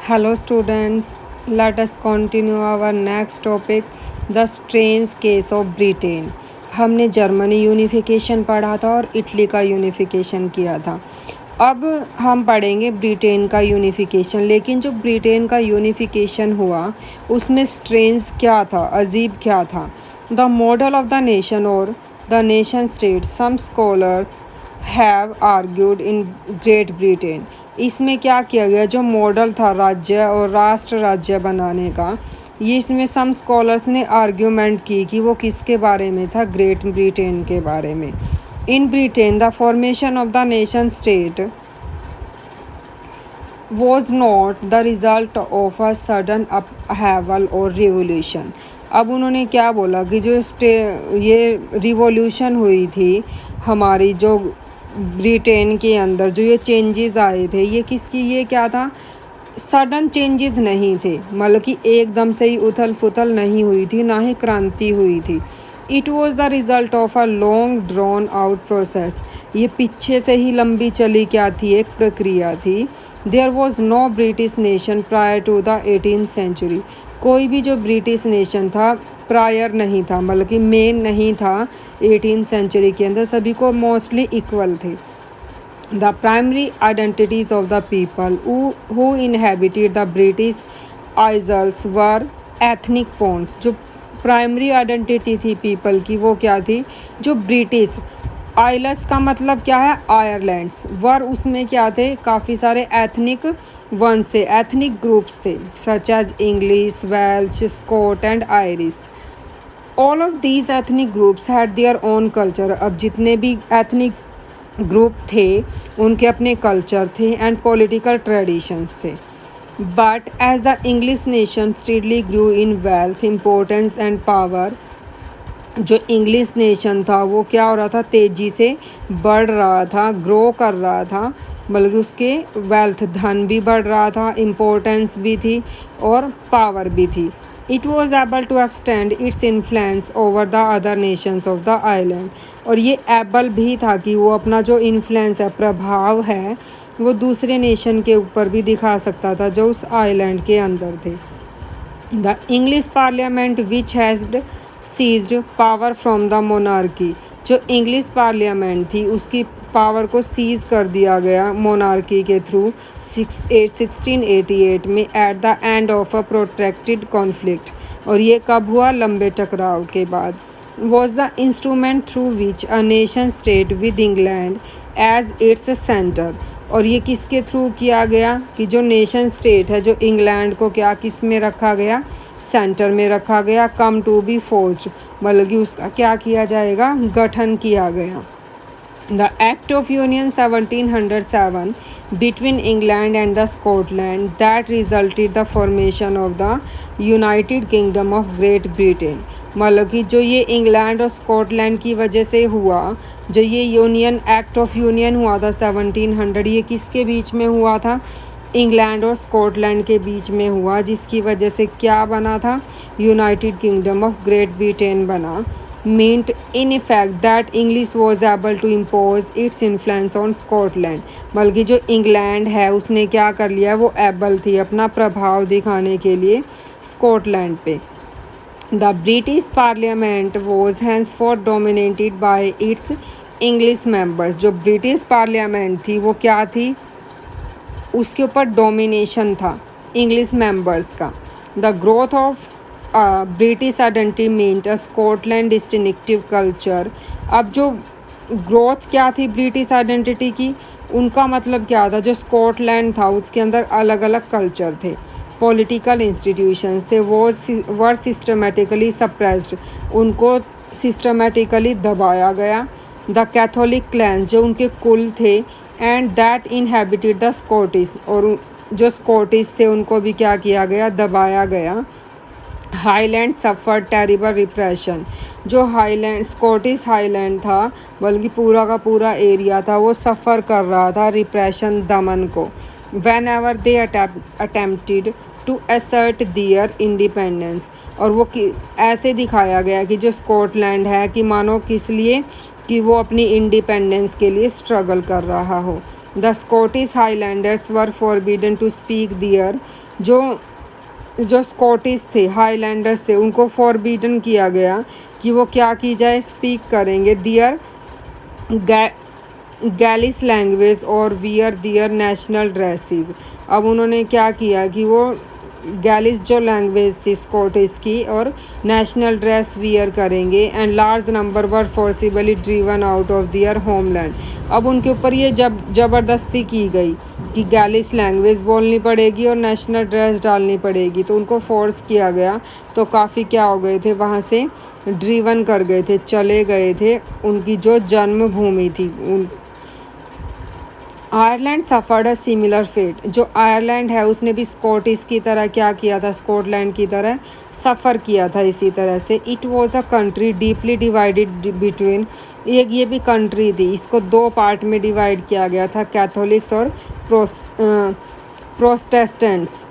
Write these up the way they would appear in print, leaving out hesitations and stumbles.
Hello students, let us continue our next topic, the strange case of Britain. हमने Germany unification पढ़ा था और Italy का unification किया था। अब हम पढ़ेंगे ब्रिटेन का यूनिफिकेशन। लेकिन जो ब्रिटेन का यूनिफिकेशन हुआ उसमें स्ट्रेंज क्या था, अजीब क्या था। The model of the nation और the nation state, some scholars have argued in Great Britain. इसमें क्या किया गया, जो मॉडल था राज्य और राष्ट्र राज्य बनाने का, ये इसमें सम स्कॉलर्स ने आर्ग्यूमेंट की कि वो किसके बारे में था, ग्रेट ब्रिटेन के बारे में। In Britain the formation of the nation state was not the result of a sudden upheaval or revolution। अब उन्होंने क्या बोला कि जो ये रिवॉल्यूशन हुई थी हमारी जो ब्रिटेन के अंदर, जो ये चेंजेस आए थे, ये किसकी, ये क्या था, सडन चेंजेस नहीं थे, मतलब कि एकदम से ही उथल पुथल नहीं हुई थी, ना ही क्रांति हुई थी। It was the result of a long drawn out process. ये पीछे से ही लंबी चली क्या थी, एक प्रक्रिया थी। There was no British nation prior to the 18th century. कोई भी जो ब्रिटिश नेशन था प्रायर नहीं था, मतलब कि मेन नहीं था 18th सेंचुरी के अंदर, सभी को मोस्टली इक्वल थे। The primary identities of the people who inhabited the British isles were ethnic ponds. जो प्राइमरी आइडेंटिटी थी पीपल की वो क्या थी, जो ब्रिटिश आइलस का मतलब क्या है, आयरलैंड्स, वर उसमें क्या थे, काफ़ी सारे एथनिक वंश से, एथनिक ग्रुप्स थे, such as English, Welsh, Scot and Irish. All of these ethnic groups had their own culture. अब जितने भी एथनिक ग्रुप थे उनके अपने कल्चर थे एंड पॉलिटिकल ट्रेडिशंस थे। But as the English nation steadily grew in wealth, importance and power, जो English nation था वो क्या हो रहा था, तेज़ी से बढ़ रहा था, ग्रो कर रहा था, बल्कि उसके वेल्थ, धन भी बढ़ रहा था, इम्पोर्टेंस भी थी और पावर भी थी। It was able to extend its influence over the other nations of the island. और ये एबल भी था कि वो अपना जो इन्फ्लुएंस है, प्रभाव है, वो दूसरे नेशन के ऊपर भी दिखा सकता था जो उस आइलैंड के अंदर थे। The English parliament which has seized power from the monarchy. जो इंग्लिश पार्लियामेंट थी उसकी पावर को सीज कर दिया गया मोनार्की के थ्रू 1688 में, at the end of a protracted conflict. और ये कब हुआ, लंबे टकराव के बाद। Was the instrument through which a nation state with England as its centre. और ये किसके थ्रू किया गया कि जो नेशन स्टेट है, जो इंग्लैंड को क्या किस में रखा गया, सेंटर में रखा गया, कम टू बी फोर्स्ड, मतलब कि उसका क्या किया जाएगा, गठन किया गया। The act of union 1707 between England and the Scotland that resulted the formation of the United Kingdom of Great Britain. मतलब कि जो ये इंग्लैंड और स्कॉटलैंड की वजह से हुआ, जो ये यूनियन, एक्ट ऑफ यूनियन हुआ था 1700, ये किसके बीच में हुआ था, इंग्लैंड और स्कॉटलैंड के बीच में हुआ, जिसकी वजह से क्या बना था, United Kingdom of Great Britain बना। Meant in effect that English was able to impose its influence on Scotland. बल्कि जो इंग्लैंड है उसने क्या कर लिया, वो एबल थी अपना प्रभाव दिखाने के लिए स्कॉटलैंड पे। The British parliament was henceforth dominated by its English members. जो ब्रिटिश पार्लियामेंट थी वो क्या थी, उसके ऊपर डोमिनेशन था इंग्लिश मेंबर्स का। The growth of British identity meant a Scotland distinctive culture. अब जो ग्रोथ क्या थी ब्रिटिश आइडेंटिटी की, उनका मतलब क्या था, जो स्कॉटलैंड था उसके अंदर अलग अलग कल्चर थे, पॉलिटिकल इंस्टीट्यूशंस थे, वो वर सिस्टमेटिकली सप्रेस्ड, उनको सिस्टमेटिकली दबाया गया। द कैथोलिक क्लैन, जो उनके कुल थे, and that inhabited the Scottish, और जो स्कॉटिश थे उनको भी क्या किया गया, दबाया गया। हाईलैंड सफ़र टेरिबल रिप्रेशन। जो हाईलैंड, स्कॉटिश हाईलैंड था, बल्कि पूरा का पूरा एरिया था, वो सफ़र कर रहा था रिप्रेशन, दमन को। Whenever they attempted to assert their independence. और वो ऐसे दिखाया गया कि जो स्कॉटलैंड है कि मानो किस लिए, कि वो अपनी इंडिपेंडेंस के लिए स्ट्रगल कर रहा हो। The Scottish Highlanders were forbidden to speak their. जो स्कॉटिश थे, हाईलैंडर्स थे, उनको फॉरबिडन किया गया कि वो क्या की जाए, स्पीक करेंगे दियर गैलिश लैंग्वेज और वियर दियर नेशनल ड्रेसेस। अब उन्होंने क्या किया कि वो गैलिश जो लैंग्वेज थी स्कॉटिश की और नेशनल ड्रेस वियर करेंगे। And large number were forcibly driven out of their homeland. अब उनके ऊपर ये ज़बरदस्ती की गई कि गैलिश लैंग्वेज बोलनी पड़ेगी और नेशनल ड्रेस डालनी पड़ेगी, तो उनको फोर्स किया गया। तो काफ़ी क्या हो गए थे, वहाँ से ड्रीवन कर गए थे, चले गए थे उनकी जो जन्मभूमि थी। Ireland suffered a similar fate. जो आयरलैंड है उसने भी स्कॉटिश की तरह क्या किया था, स्कॉटलैंड की तरह सफ़र किया था इसी तरह से। It was a country deeply divided between, ये भी कंट्री थी, इसको दो पार्ट में डिवाइड किया गया था, कैथोलिक्स और Protestants.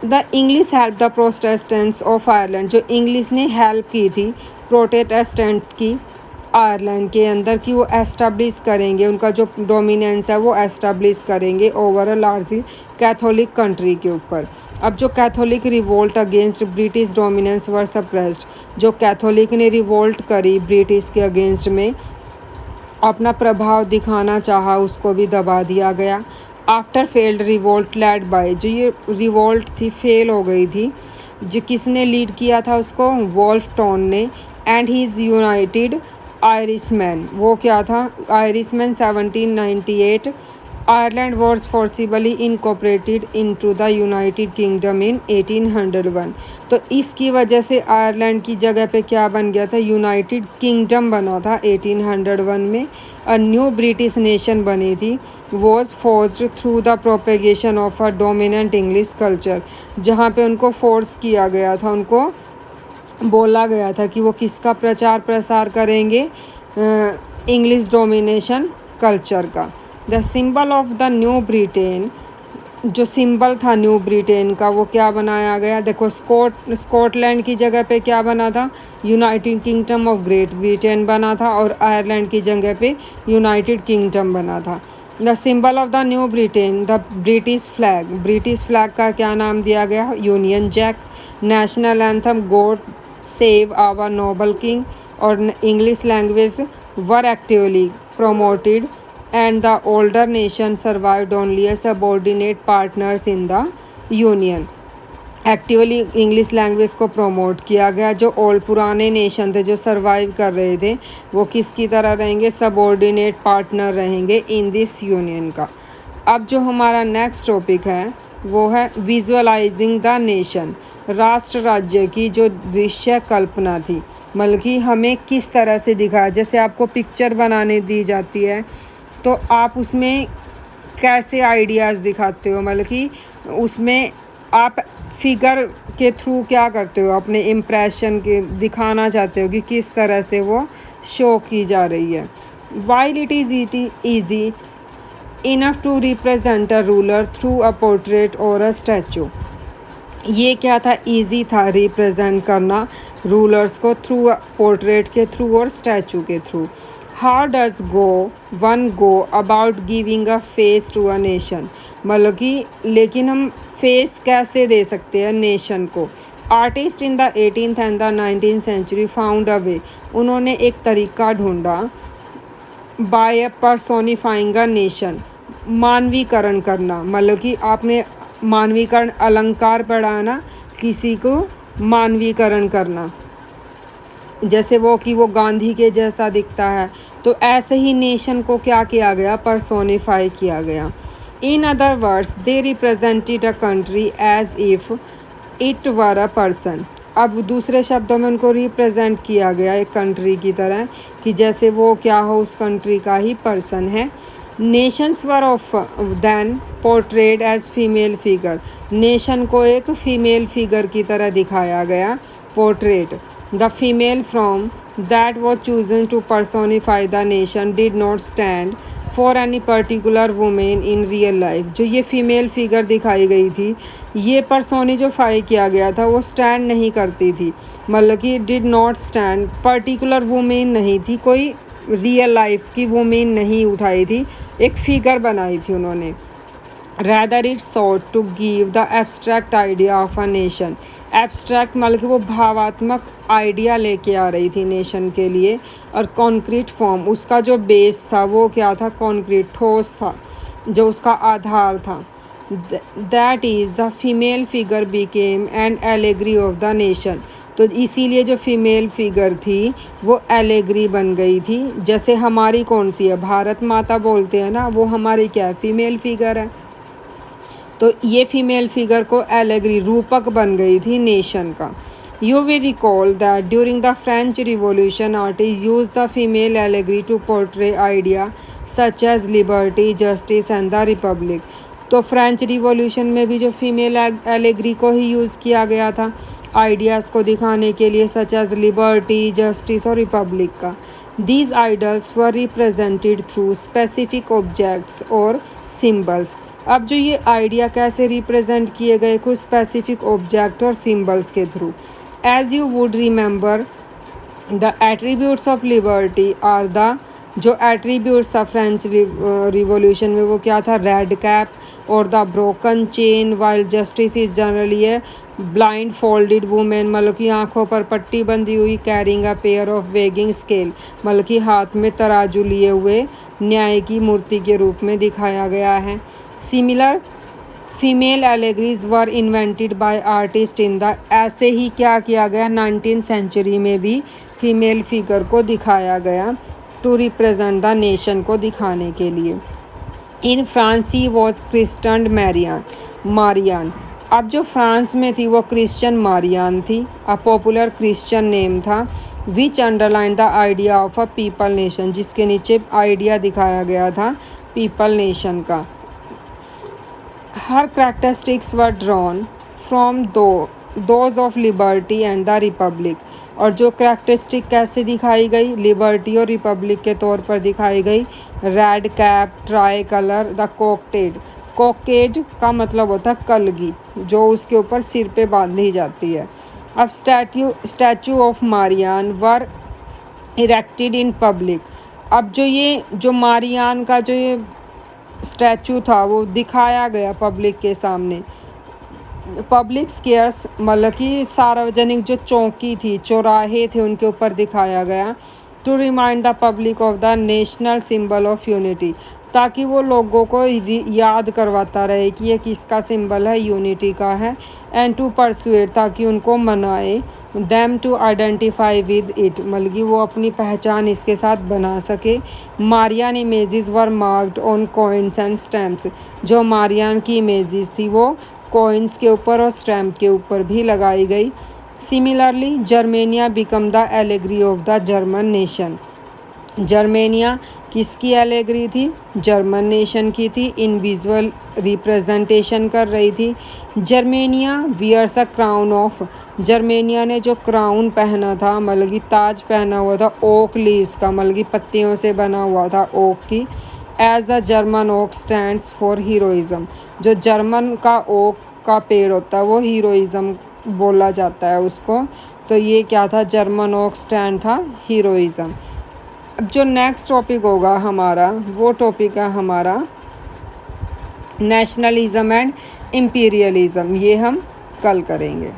The English help the Protestants of Ireland. जो इंग्लिश ने हेल्प की थी प्रोटेस्टेंट्स की आयरलैंड के अंदर कि वो एस्टेब्लिश करेंगे, उनका जो डोमिनेंस है वो एस्टेब्लिश करेंगे over a large Catholic country के ऊपर। अब जो Catholic revolt against British dominance were suppressed. जो कैथोलिक ने रिवोल्ट करी ब्रिटिश के अगेंस्ट में, अपना प्रभाव दिखाना चाहा, उसको भी दबा दिया गया। After failed revolt led by. जो ये रिवोल्ट थी फेल हो गई थी, जो किसने लीड किया था उसको, वोल्फ टॉन ने। And he is United Irishman. वो क्या था, Irishman 1798। Ireland was forcibly incorporated into the United Kingdom in 1801। तो इसकी वजह से आयरलैंड की जगह पे क्या बन गया था, यूनाइटेड किंगडम बना था 1801 में। अ न्यू ब्रिटिश नेशन बनी थी, was forced through the propagation of a dominant English culture. जहाँ पे उनको फोर्स किया गया था, उनको बोला गया था कि वो किसका प्रचार प्रसार करेंगे, इंग्लिश डोमिनेशन कल्चर का। The symbol of the new Britain. जो सिंबल था न्यू ब्रिटेन का वो क्या बनाया गया, देखो स्कॉटलैंड की जगह पे क्या बना था, United Kingdom of Great Britain बना था, और आयरलैंड की जगह पे यूनाइटेड किंगडम बना था। The symbol of the new Britain the British flag. British flag का क्या नाम दिया गया, Union Jack. National anthem God save our noble king. और English language were actively promoted and the older nation survived only as subordinate partners in the union। Actively English language को promote किया गया। जो पुराने नेशन थे जो survive कर रहे थे वो किसकी तरह रहेंगे, सबऑर्डिनेट पार्टनर रहेंगे इन दिस यूनियन का। अब जो हमारा नेक्स्ट टॉपिक है वो है विजुअलाइजिंग द नेशन। राष्ट्र राज्य की जो दृश्य कल्पना थी, मतलब कि हमें किस तरह से दिखा, जैसे आपको पिक्चर बनाने दी जाती है तो आप उसमें कैसे आइडियाज़ दिखाते हो, मतलब कि उसमें आप फिगर के थ्रू क्या करते हो, अपने इम्प्रेशन के दिखाना चाहते हो कि किस तरह से वो शो की जा रही है। While it is easy enough to represent a ruler through a portrait और अ स्टैचू। ये क्या था, इजी था रिप्रेजेंट करना रूलर्स को थ्रू पोर्ट्रेट के थ्रू और स्टैचू के through. How does one go about giving a face to a nation, मतलब कि लेकिन हम फेस कैसे दे सकते हैं नेशन को। Artist in the 18th and the 19th century found a way. उन्होंने एक तरीका ढूंढा बाय पर्सोनिफाइंग अ नेशन, मानवीकरण करना, मतलब कि आपने मानवीकरण अलंकार पढ़ा है ना, किसी को मानवीकरण करना, जैसे वो कि वो गांधी के जैसा दिखता है, तो ऐसे ही नेशन को क्या किया गया, पर्सोनिफाई किया गया। In other words they represented a country as if it were a person. अब दूसरे शब्दों में उनको रिप्रेजेंट किया गया एक कंट्री की तरह कि जैसे वो क्या हो, उस कंट्री का ही पर्सन है। Nations were of then portrayed as female figure. Nation को एक फीमेल फिगर की तरह दिखाया गया, portrait. The female from that was chosen to personify the nation did not stand for any particular women in real life. जो ये female figure दिखाई गई थी, ये पर्सोनिफाई किया गया था, वो स्टैंड नहीं करती थी, मतलब कि did not stand, particular women नहीं थी, कोई रियल लाइफ की वो मीन नहीं उठाई थी, एक फिगर बनाई थी उन्होंने। rather it sought to give the abstract idea of a nation। Abstract मतलब कि वो भावात्मक आइडिया लेके आ रही थी नेशन के लिए, और कॉन्क्रीट फॉर्म उसका जो बेस था वो क्या था, कॉन्क्रीट ठोस था, जो उसका आधार था। That is the female figure became an allegory of the nation. तो इसीलिए जो फीमेल फिगर थी वो एलेगरी बन गई थी। जैसे हमारी कौन सी है, भारत माता बोलते हैं ना, वो हमारी क्या है, फीमेल फिगर है। तो ये फीमेल फिगर को एलेगरी, रूपक बन गई थी नेशन का। You will recall that during the French revolution artist use the female allegory to portray idea such as liberty, justice and the republic. तो फ्रेंच रिवॉल्यूशन में भी जो फीमेल एलेगरी को ही यूज़ किया गया था आइडियाज़ को दिखाने के लिए, सच एज लिबर्टी, जस्टिस और रिपब्लिक का। These ideals were represented through specific objects और सिम्बल्स। अब जो ये आइडिया कैसे रिप्रेजेंट किए गए, कुछ स्पेसिफिक ऑब्जेक्ट और सिम्बल्स के through. As you would remember the attributes of liberty are the, जो एट्रीब्यूट्स था फ्रेंच रिवॉल्यूशन में वो क्या था, रेड कैप और the broken chain, while justice is generally है ब्लाइंड फोल्डेड वुमेन, मतलब कि आंखों पर पट्टी बंधी हुई, carrying a pair of weighing scale, मतलब कि हाथ में तराजू लिए हुए न्याय की मूर्ति के रूप में दिखाया गया है। Similar female allegories were invented by artist in the, ऐसे ही क्या किया गया 19th सेंचुरी में भी फीमेल फिगर को दिखाया गया टू रिप्रेजेंट द नेशन को दिखाने के लिए। In France he was christened Marianne. अब जो फ्रांस में थी वो क्रिश्चियन मारियान थी, अ पॉपुलर क्रिश्चियन नेम था, which underline the idea of a people nation, जिसके नीचे आइडिया दिखाया गया था पीपल नेशन का। Her characteristics were drawn from those of liberty and the republic. और जो कैरेक्टरिस्टिक कैसे दिखाई गई, लिबर्टी और रिपब्लिक के तौर पर दिखाई गई। Red cap, tricolour, the cockade. Cockade का मतलब होता है कलगी, जो उसके ऊपर सिर पे बांधी जाती है। अब statue of Marianne were erected in public. अब जो मारियान का जो ये स्टैचू था वो दिखाया गया पब्लिक के सामने। पब्लिक स्क्वेयर्स मतलब कि सार्वजनिक जो चौकी थी, चौराहे थे, उनके ऊपर दिखाया गया। To remind the public of the national symbol of unity, ताकि वो लोगों को याद करवाता रहे कि ये किसका सिंबल है, यूनिटी का है। एंड टू परसुएट, ताकि उनको मनाए। Them to identify with it, मतलब कि वो अपनी पहचान इसके साथ बना सके। Marianne images were marked on coins and stamps. जो मारियान की इमेजेस थी वो कॉइन्स के ऊपर और स्टैम्प के ऊपर भी लगाई गई। Similarly Germania become the allegory of the German nation. Germania किसकी एलेगरी थी, जर्मन नेशन की थी, इन विजुअल रिप्रेजेंटेशन कर रही थी। Germania wears a crown of, Germania ने जो क्राउन पहना था, मतलब कि ताज पहना हुआ था ओक लीव्स का, मतलब कि पत्तियों से बना हुआ था ओक की। As the German oak stands for heroism, जो जर्मन का ओक का पेड़ होता है वो हीरोइज्म बोला जाता है उसको। तो ये क्या था, जर्मन ओक स्टैंड था हीरोइज्म। अब जो नेक्स्ट टॉपिक होगा हमारा, वो टॉपिक है हमारा नेशनलिज्म एंड इम्पीरियलिज्म। ये हम कल करेंगे।